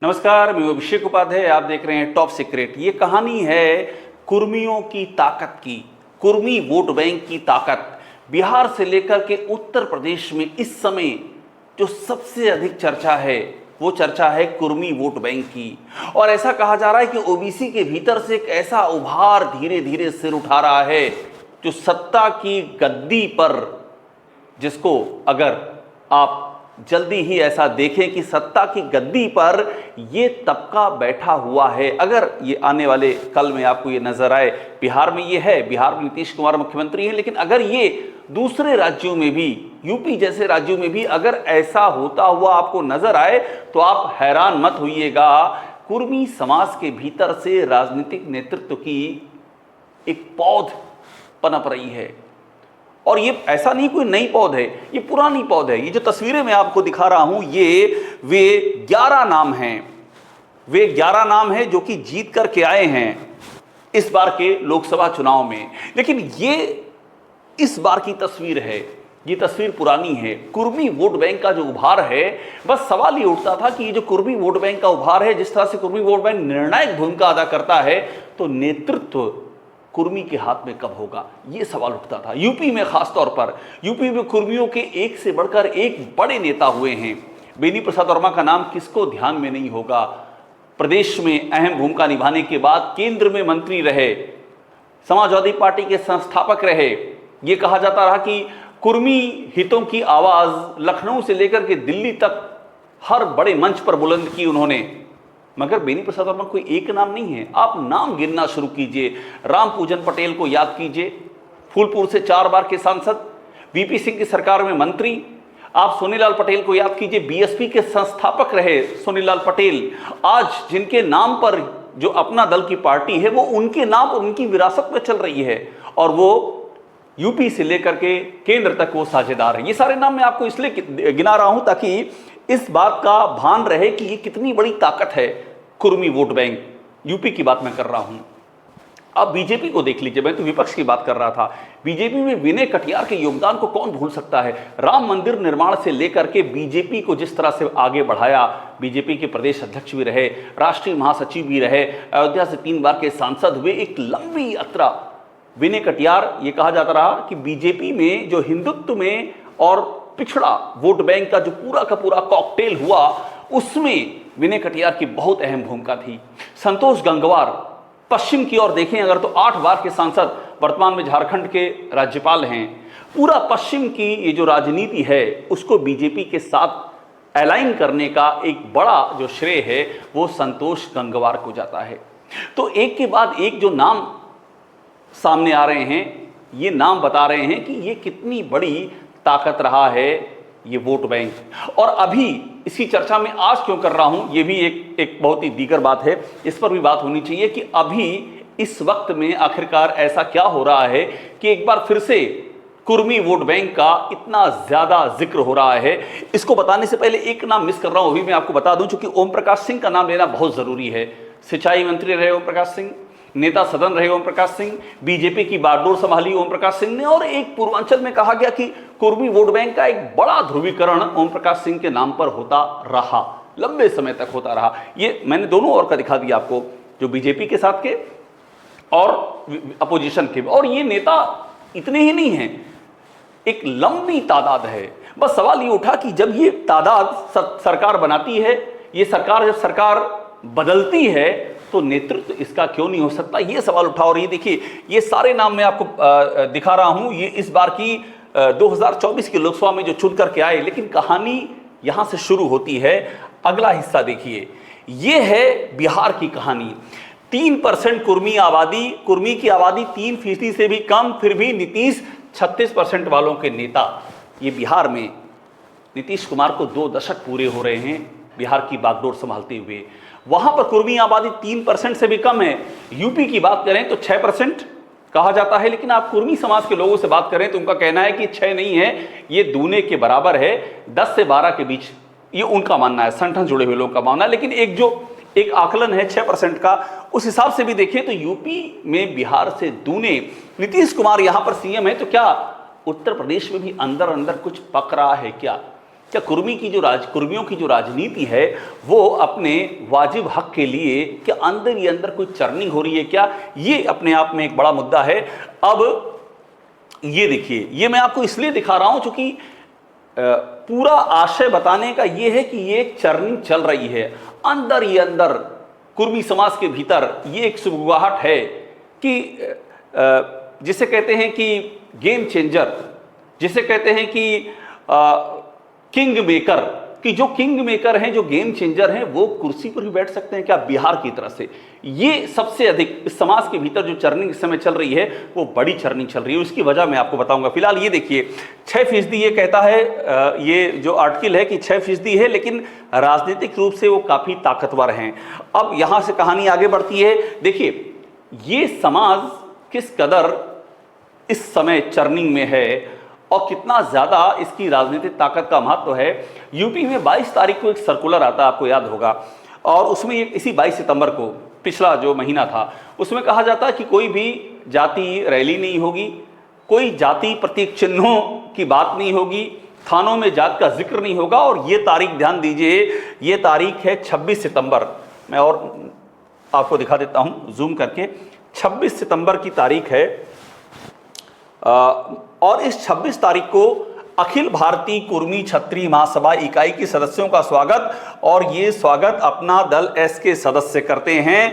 नमस्कार, मैं अभिषेक उपाध्याय। आप देख रहे हैं टॉप सीक्रेट। ये कहानी है कुर्मियों की ताकत की, कुर्मी वोट बैंक की ताकत। बिहार से लेकर के उत्तर प्रदेश में इस समय जो सबसे अधिक चर्चा है वो चर्चा है कुर्मी वोट बैंक की। और ऐसा कहा जा रहा है कि ओबीसी के भीतर से एक ऐसा उभार धीरे धीरे सिर उठा रहा है जो सत्ता की गद्दी पर, जिसको अगर आप जल्दी ही ऐसा देखें कि सत्ता की गद्दी पर ये तबका बैठा हुआ है, अगर ये आने वाले कल में आपको ये नजर आए। बिहार में ये है, बिहार में नीतीश कुमार मुख्यमंत्री हैं, लेकिन अगर ये दूसरे राज्यों में भी, यूपी जैसे राज्यों में भी अगर ऐसा होता हुआ आपको नजर आए तो आप हैरान मत होइएगा। कुर्मी समाज के भीतर से राजनीतिक नेतृत्व की एक पौध पनप रही है। और ये ऐसा नहीं कोई नई पौध है, ये पुरानी पौध है। ये जो तस्वीरें मैं आपको दिखा रहा हूं, ये वे 11 नाम हैं, वे 11 नाम हैं जो कि जीत करके आए हैं इस बार के लोकसभा चुनाव में। लेकिन ये इस बार की तस्वीर है, ये तस्वीर पुरानी है। कुर्मी वोट बैंक का जो उभार है, बस सवाल ये उठता था कि ये जो कुर्मी वोट बैंक का उभार है, जिस तरह से कुर्मी वोट बैंक निर्णायक भूमिका अदा करता है, तो नेतृत्व कुर्मी के हाथ में कब होगा, ये सवाल उठता था। यूपी में खासतौर पर, यूपी में कुर्मियों के एक से बढ़कर एक बड़े नेता हुए हैं। बेनी प्रसाद वर्मा का नाम किसको ध्यान में नहीं होगा। प्रदेश में अहम भूमिका निभाने के बाद केंद्र में मंत्री रहे, समाजवादी पार्टी के संस्थापक रहे। ये कहा जाता रहा कि कुर्मी हितों की आवाज लखनऊ से लेकर के दिल्ली तक हर बड़े मंच पर बुलंद की उन्होंने। मगर बेनी प्रसाद वर्मा कोई एक नाम नहीं है। आप नाम गिनना शुरू कीजिए। राम पूजन पटेल को याद कीजिए, फूलपुर से 4 बार के सांसद, वीपी सिंह की सरकार में मंत्री। आप सोनीलाल पटेल को याद कीजिए, बीएसपी के संस्थापक रहे सोनीलाल पटेल। आज जिनके नाम पर जो अपना दल की पार्टी है, वो उनके नाम और उनकी विरासत में चल रही है, और वो यूपी से लेकर के केंद्र तक वो साझेदार है। ये सारे नाम मैं आपको इसलिए गिना रहा हूं ताकि इस बात का भान रहे कि ये कितनी बड़ी ताकत है कुर्मी वोट बैंक। यूपी की बात मैं कर रहा हूं। अब बीजेपी को देख लीजिए, मैं तो विपक्ष की बात कर रहा था। बीजेपी में विनय कटियार के योगदान को कौन भूल सकता है। राम मंदिर निर्माण से लेकर के बीजेपी को जिस तरह से आगे बढ़ाया, बीजेपी के प्रदेश अध्यक्ष भी रहे, राष्ट्रीय महासचिव भी रहे, अयोध्या से 3 बार के सांसद हुए। एक लंबी यात्रा विनय कटियार, ये कहा जाता रहा कि बीजेपी में जो हिंदुत्व में और पिछड़ा वोट बैंक का जो पूरा का पूरा कॉकटेल हुआ, उसमें विनय कटियार की बहुत अहम भूमिका थी। संतोष गंगवार, पश्चिम की ओर देखें अगर तो 8 बार के सांसद, वर्तमान में झारखंड के राज्यपाल हैं। पूरा पश्चिम की ये जो राजनीति है, उसको बीजेपी के साथ अलाइन करने का एक बड़ा जो श्रेय है वो संतोष गंगवार को जाता है। तो एक के बाद एक जो नाम सामने आ रहे हैं, ये नाम बता रहे हैं कि ये कितनी बड़ी ताकत रहा है ये वोट बैंक। और अभी इसकी चर्चा में आज क्यों कर रहा हूं, ये भी एक बहुत ही दीगर बात है, इस पर भी बात होनी चाहिए कि अभी इस वक्त में आखिरकार ऐसा क्या हो रहा है कि एक बार फिर से कुर्मी वोट बैंक का इतना ज्यादा जिक्र हो रहा है। इसको बताने से पहले एक नाम मिस कर रहा हूं, अभी मैं आपको बता दूं, चूंकि ओम प्रकाश सिंह का नाम लेना बहुत जरूरी है। सिंचाई मंत्री रहे ओम प्रकाश सिंह, नेता सदन रहे ओम प्रकाश सिंह, बीजेपी की बागडोर संभाली ओम प्रकाश सिंह ने, और एक पूर्वांचल में कहा गया कि कुर्मी वोट बैंक का एक बड़ा ध्रुवीकरण ओम प्रकाश सिंह के नाम पर होता रहा, लंबे समय तक होता रहा। ये मैंने दोनों ओर का दिखा दिया आपको, जो बीजेपी के साथ के और अपोजिशन के। और ये नेता इतने ही नहीं हैं, एक लंबी तादाद है। बस सवाल ये उठा कि जब ये तादाद सरकार बनाती है, ये सरकार जब सरकार बदलती है, तो नेतृत्व इसका क्यों नहीं हो सकता, ये सवाल उठा। और ये देखिए, ये सारे नाम मैं आपको दिखा रहा हूं, ये इस बार की 2024 की लोकसभा में जो चुन करके आए। लेकिन कहानी यहां से शुरू होती है। अगला हिस्सा देखिए, ये है बिहार की कहानी। 3% कुर्मी आबादी, कुर्मी की आबादी 3% से भी कम, फिर भी नीतीश 36% वालों के नेता। ये बिहार में नीतीश कुमार को 2 दशक पूरे हो रहे हैं बिहार की बागडोर संभालते हुए। वहां पर कुर्मी आबादी 3% से भी कम है। यूपी की बात करें तो 6% कहा जाता है, लेकिन आप कुर्मी समाज के लोगों से बात करें तो उनका कहना है कि 6 नहीं है, ये दूने के बराबर है, 10 से 12 के बीच, ये उनका मानना है, संगठन जुड़े हुए लोगों का मानना है। लेकिन एक आकलन है 6% का, उस हिसाब से भी देखें तो यूपी में बिहार से दूने। नीतीश कुमार यहां पर सीएम है, तो क्या उत्तर प्रदेश में भी अंदर अंदर कुछ पक रहा है क्या? क्या कुर्मियों की जो राजनीति है वो अपने वाजिब हक के लिए क्या अंदर ही अंदर कोई चर्निंग हो रही है क्या? ये अपने आप में एक बड़ा मुद्दा है। अब ये देखिए, ये मैं आपको इसलिए दिखा रहा हूं क्योंकि पूरा आशय बताने का ये है कि ये एक चर्निंग चल रही है अंदर ही अंदर कुर्मी समाज के भीतर। ये एक सुगबुगाहट है कि जिसे कहते हैं कि गेम चेंजर, जिसे कहते हैं कि किंग मेकर, कि जो किंग मेकर हैं, जो गेम चेंजर हैं, वो कुर्सी पर ही बैठ सकते हैं क्या बिहार की तरह से? ये सबसे अधिक इस समाज के भीतर जो चर्निंग इस समय चल रही है वो बड़ी चर्निंग चल रही है। उसकी वजह मैं आपको बताऊंगा। फिलहाल ये देखिए 6% ये कहता है, ये जो आर्टिकल है कि 6% है, लेकिन राजनीतिक रूप से वो काफी ताकतवर हैं। अब यहां से कहानी आगे बढ़ती है। देखिए ये समाज किस कदर इस समय चर्निंग में है और कितना ज्यादा इसकी राजनीतिक ताकत का महत्व है। यूपी में 22 तारीख को एक सर्कुलर आता, आपको याद होगा, और उसमें इसी 22 सितंबर को, पिछला जो महीना था, उसमें कहा जाता है कि कोई भी जाति रैली नहीं होगी, कोई जाति प्रतीक चिन्हों की बात नहीं होगी, थानों में जात का जिक्र नहीं होगा। और ये तारीख ध्यान दीजिए, ये तारीख है 26 सितंबर। मैं और आपको दिखा देता हूं जूम करके। 26 सितंबर की तारीख है और इस 26 तारीख को अखिल भारतीय कुर्मी क्षत्रिय महासभा इकाई के सदस्यों का स्वागत, और ये स्वागत अपना दल एस के सदस्य करते हैं।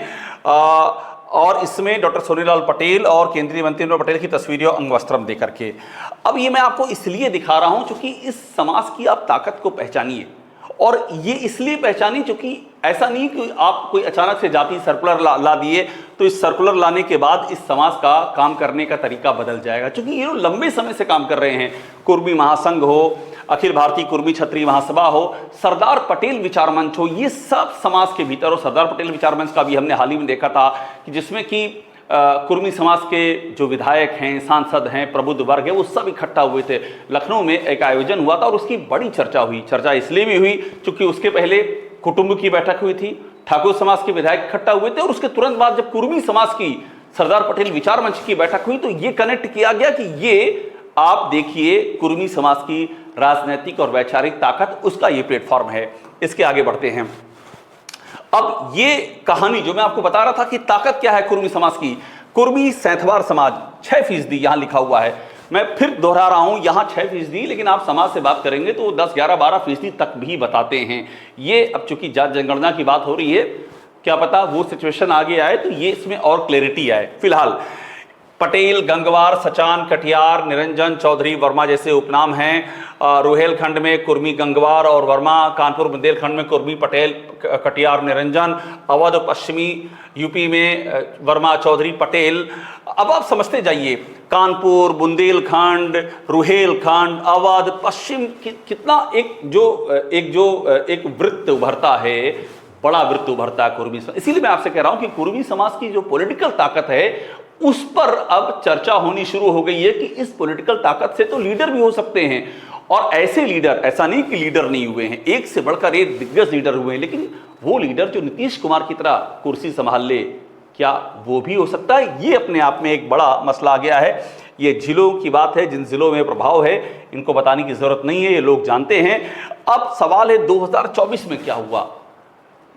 और इसमें डॉक्टर सोनीलाल पटेल और केंद्रीय मंत्री अनूप पटेल की तस्वीरें अंगवस्त्रम दे करके। अब ये मैं आपको इसलिए दिखा रहा हूं क्योंकि इस समाज की आप ताकत को पहचानिए, और ये इसलिए पहचानिए क्योंकि ऐसा नहीं कि आप कोई अचानक से जाति सर्कुलर ला दिए तो इस सर्कुलर लाने के बाद इस समाज का काम करने का तरीका बदल जाएगा। क्योंकि ये लोग लंबे समय से काम कर रहे हैं। कुर्मी महासंघ हो, अखिल भारतीय कुर्मी क्षत्रिय महासभा हो, सरदार पटेल विचार मंच हो, ये सब समाज के भीतर। और सरदार पटेल विचार मंच का भी हमने हाल ही में देखा था कि जिसमें कि कुर्मी समाज के जो विधायक हैं, सांसद हैं, प्रबुद्ध वर्ग है, वो सब इकट्ठा हुए थे। लखनऊ में एक आयोजन हुआ था और उसकी बड़ी चर्चा हुई। चर्चा इसलिए भी हुई क्योंकि उसके पहले कुटुंब की बैठक हुई थी, ठाकुर समाज के विधायक इकट्ठा हुए थे, और उसके तुरंत बाद जब कुर्मी समाज की सरदार पटेल विचार मंच की बैठक हुई तो ये कनेक्ट किया गया कि ये आप देखिए कुर्मी समाज की राजनीतिक और वैचारिक ताकत, उसका ये प्लेटफॉर्म है। इसके आगे बढ़ते हैं। अब ये कहानी जो मैं आपको बता रहा था कि ताकत क्या है कुर्मी समाज की। कुर्मी सैंथवार समाज 6% यहां लिखा हुआ है। मैं फिर दोहरा रहा हूं, यहां 6%, लेकिन आप समाज से बात करेंगे तो 10, 11, 12% तक भी बताते हैं। ये अब चूंकि जाति जनगणना की बात हो रही है, क्या पता वो सिचुएशन आगे आए तो ये इसमें और क्लैरिटी आए। फिलहाल पटेल, गंगवार, सचान, कटियार, निरंजन, चौधरी, वर्मा जैसे उपनाम हैं। रुहेलखंड में कुर्मी, गंगवार और वर्मा, कानपुर बुंदेलखंड में कुर्मी, पटेल, कटियार, निरंजन, अवध पश्चिमी यूपी में वर्मा, चौधरी, पटेल। अब आप समझते जाइए, कानपुर, बुंदेलखंड, रुहेलखंड, अवध, पश्चिम, कितना एक वृत्त उभरता है, बड़ा वृत्त उभरता है कुर्मी समाज। इसीलिए मैं आपसे कह रहा हूं कि कुर्मी समाज की जो पॉलिटिकल ताकत है उस पर अब चर्चा होनी शुरू हो गई है कि इस पॉलिटिकल ताकत से तो लीडर भी हो सकते हैं। और ऐसे लीडर, ऐसा नहीं कि लीडर नहीं हुए हैं, एक से बढ़कर एक दिग्गज लीडर हुए हैं, लेकिन वो लीडर जो नीतीश कुमार की तरह कुर्सी संभाल ले, क्या वो भी हो सकता है? ये अपने आप में एक बड़ा मसला आ गया है। ये जिलों की बात है, जिन जिलों में प्रभाव है इनको बताने की जरूरत नहीं है, ये लोग जानते हैं। अब सवाल है 2024 में क्या हुआ।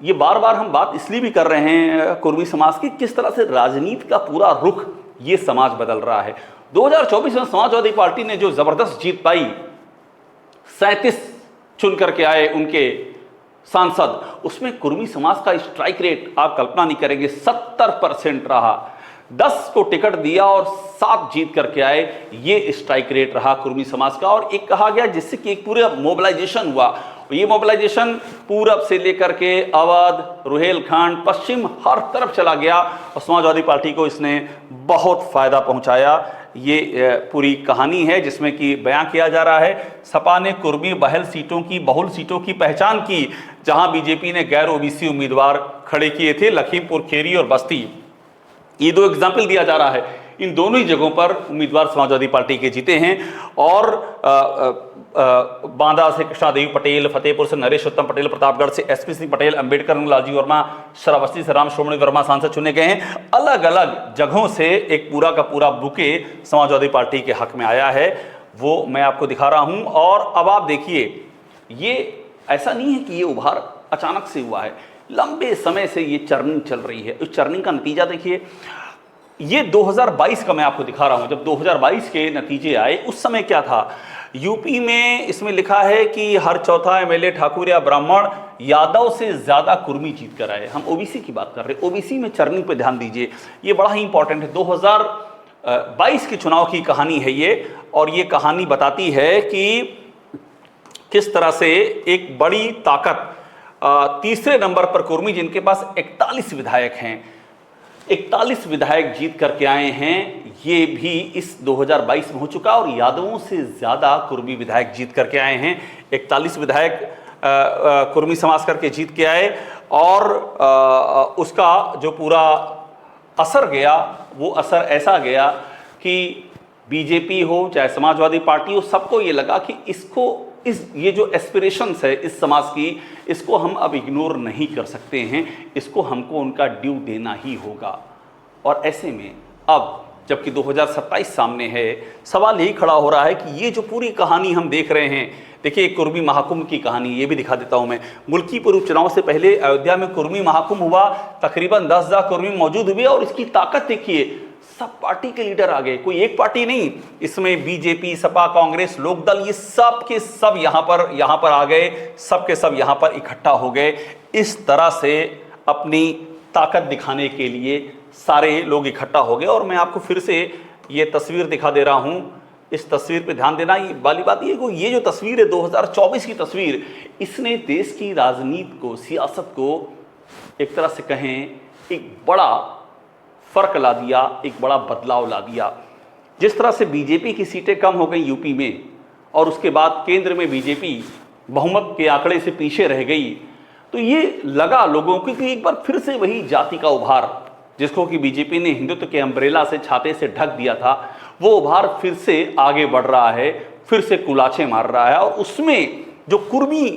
ये बार बार हम बात इसलिए भी कर रहे हैं कुर्मी समाज की, किस तरह से राजनीति का पूरा रुख ये समाज बदल रहा है। 2024 में समाजवादी पार्टी ने जो जबरदस्त जीत पाई, 37 चुन करके आए उनके सांसद, उसमें कुर्मी समाज का स्ट्राइक रेट आप कल्पना नहीं करेंगे, 70% रहा। 10 को टिकट दिया और 7 जीत करके आए, ये स्ट्राइक रेट रहा कुर्मी समाज का। और एक कहा गया जिससे कि एक पूरा मोबिलाइजेशन हुआ। ये मोबिलाइजेशन पूरब से लेकर के अवध, रुहेलखंड, पश्चिम, हर तरफ चला गया और समाजवादी पार्टी को इसने बहुत फायदा पहुंचाया। ये पूरी कहानी है जिसमें कि बयां किया जा रहा है। सपा ने कुर्मी बहुल सीटों की पहचान की, जहां बीजेपी ने गैर ओबीसी उम्मीदवार खड़े किए थे, लखीमपुर खीरी और बस्ती। ये 2 एग्जाम्पल दिया जा रहा है। इन दोनों ही जगहों पर उम्मीदवार समाजवादी पार्टी के जीते हैं। और बांदा से कृष्णा देवी पटेल, फतेहपुर से नरेश उत्तम पटेल, प्रतापगढ़ से एसपी सिंह पटेल, अंबेडकर लालजी वर्मा, श्रावस्ती से राम शोभनी वर्मा सांसद चुने गए हैं। अलग अलग जगहों से एक पूरा का पूरा बुके समाजवादी पार्टी के हक में आया है, वो मैं आपको दिखा रहा हूं। और अब आप देखिए ये ऐसा नहीं है कि ये उभार अचानक से हुआ है, लंबे समय से ये चर्निंग चल रही है। उस चर्निंग का नतीजा देखिए, ये 2022 का मैं आपको दिखा रहा हूं। जब 2022 के नतीजे आए उस समय क्या था, यूपी में इसमें लिखा है कि हर चौथा एमएलए ठाकुर या ब्राह्मण, यादव से ज्यादा कुर्मी जीत कर आए। हम ओबीसी की बात कर रहे हैं, ओबीसी में चर्निंग पे ध्यान दीजिए, ये बड़ा ही इंपॉर्टेंट है। 2022 के चुनाव की कहानी है ये, और ये कहानी बताती है कि किस तरह से एक बड़ी ताकत तीसरे नंबर पर कुर्मी, जिनके पास 41 विधायक हैं, 41 विधायक जीत करके आए हैं। ये भी इस 2022 में हो चुका, और यादवों से ज्यादा कुर्मी विधायक जीत करके आए हैं। 41 विधायक कुर्मी समाज करके जीत के आए, और उसका जो पूरा असर गया, वो असर ऐसा गया कि बीजेपी हो चाहे समाजवादी पार्टी हो, सबको ये लगा कि ये जो एस्पिरेशंस है इस समाज की, इसको हम अब इग्नोर नहीं कर सकते हैं, इसको हमको उनका ड्यू देना ही होगा। और ऐसे में अब जबकि 2027 सामने है, सवाल यही खड़ा हो रहा है कि ये जो पूरी कहानी हम देख रहे हैं, देखिए कुर्मी महाकुंभ की कहानी, ये भी दिखा देता हूं मैं। मुल्की पूर्व चुनाव से पहले अयोध्या में कुर्मी महाकुंभ हुआ, तकरीबन 10,000 कुर्मी मौजूद हुए, और इसकी ताकत देखिए, सब पार्टी के लीडर आ गए, कोई एक पार्टी नहीं, इसमें बीजेपी, सपा, कांग्रेस, लोकदल, ये सब के सब यहाँ पर आ गए, सब के सब यहाँ पर इकट्ठा हो गए। इस तरह से अपनी ताकत दिखाने के लिए सारे लोग इकट्ठा हो गए। और मैं आपको फिर से ये तस्वीर दिखा दे रहा हूँ, इस तस्वीर पे ध्यान देना। ये वाली बात ये जो तस्वीर है 2024 की तस्वीर, इसने देश की राजनीति को, सियासत को एक तरह से कहें एक बड़ा फर्क ला दिया, एक बड़ा बदलाव ला दिया। जिस तरह से बीजेपी की सीटें कम हो गई यूपी में, और उसके बाद केंद्र में बीजेपी बहुमत के आंकड़े से पीछे रह गई, तो ये लगा लोगों को कि एक बार फिर से वही जाति का उभार, जिसको कि बीजेपी ने हिंदुत्व के अम्ब्रेला से, छाते से ढक दिया था, वो उभार फिर से आगे बढ़ रहा है, फिर से कुलाचे मार रहा है। और उसमें जो कुर्मी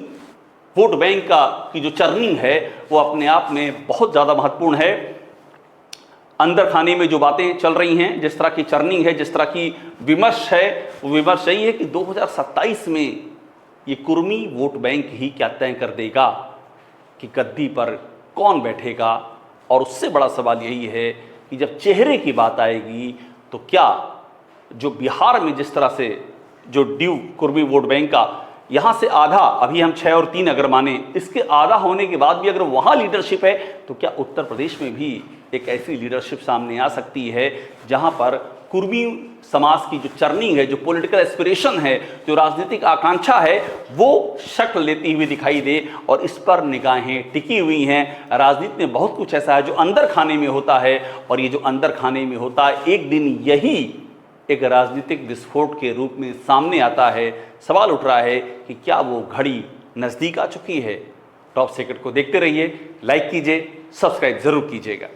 वोट बैंक की जो चर्निंग है, वो अपने आप में बहुत ज़्यादा महत्वपूर्ण है। अंदर खाने में जो बातें चल रही हैं, जिस तरह की चर्निंग है, जिस तरह की विमर्श है, वो विमर्श यही है कि 2027 में ये कुर्मी वोट बैंक ही क्या तय कर देगा कि गद्दी पर कौन बैठेगा। और उससे बड़ा सवाल यही है कि जब चेहरे की बात आएगी, तो क्या जो बिहार में जिस तरह से जो ड्यू कुर्मी वोट बैंक का, यहाँ से आधा, अभी हम 6 और 3 अगर माने, इसके आधा होने के बाद भी अगर वहाँ लीडरशिप है, तो क्या उत्तर प्रदेश में भी एक ऐसी लीडरशिप सामने आ सकती है जहाँ पर कुर्मी समाज की जो चर्निंग है, जो पॉलिटिकल एस्पिरेशन है, जो राजनीतिक आकांक्षा है, वो शक्ल लेती हुई दिखाई दे। और इस पर निगाहें टिकी हुई हैं। राजनीति में बहुत कुछ ऐसा है जो अंदर खाने में होता है, और ये जो अंदर खाने में होता है, एक दिन यही एक राजनीतिक विस्फोट के रूप में सामने आता है। सवाल उठ रहा है कि क्या वो घड़ी नज़दीक आ चुकी है। टॉप सीक्रेट को देखते रहिए, लाइक कीजिए, सब्सक्राइब जरूर कीजिएगा।